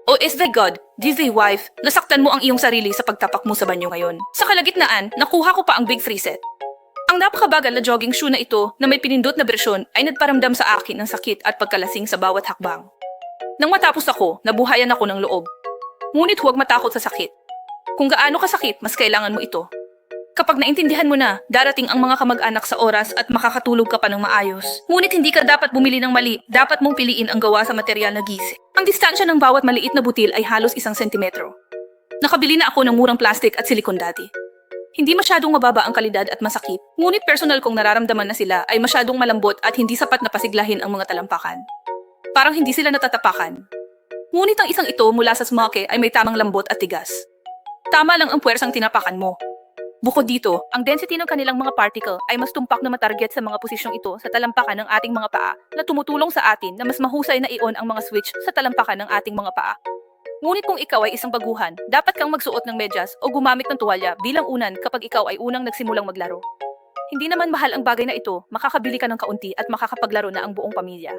O is the God, Disney wife, nasaktan mo ang iyong sarili sa pagtapak mo sa banyo ngayon. Sa kalagitnaan, nakuha ko pa ang big free set. Ang napakabagal na jogging shoe na ito na may pinindot na bersyon ay nagparamdam sa akin ng sakit at pagkalasing sa bawat hakbang. Nang matapos ako, nabuhayan ako ng loob. Ngunit huwag matakot sa sakit. Kung gaano kasakit, mas kailangan mo ito. Kapag naintindihan mo na, darating ang mga kamag-anak sa oras at makakatulog ka pa ng maayos. Ngunit hindi ka dapat bumili ng mali, dapat mong piliin ang gawa sa material na gisi. Ang distansya ng bawat maliit na butil ay halos 1 sentimetro. Nakabili na ako ng murang plastic at silikon dati. Hindi masyadong mababa ang kalidad at masakit, ngunit personal kong nararamdaman na sila ay masyadong malambot at hindi sapat na pasiglahin ang mga talampakan. Parang hindi sila natatapakan. Ngunit ang isang ito mula sa Smoke ay may tamang lambot at tigas. Tama lang ang puwersang tinapakan mo. Bukod dito, ang density ng kanilang mga particle ay mas tumpak na matarget sa mga posisyong ito sa talampakan ng ating mga paa na tumutulong sa atin na mas mahusay na i-on ang mga switch sa talampakan ng ating mga paa. Ngunit kung ikaw ay isang baguhan, dapat kang magsuot ng medyas o gumamit ng tuwalya bilang unan kapag ikaw ay unang nagsimulang maglaro. Hindi naman mahal ang bagay na ito, makakabili ka ng kaunti at makakapaglaro na ang buong pamilya.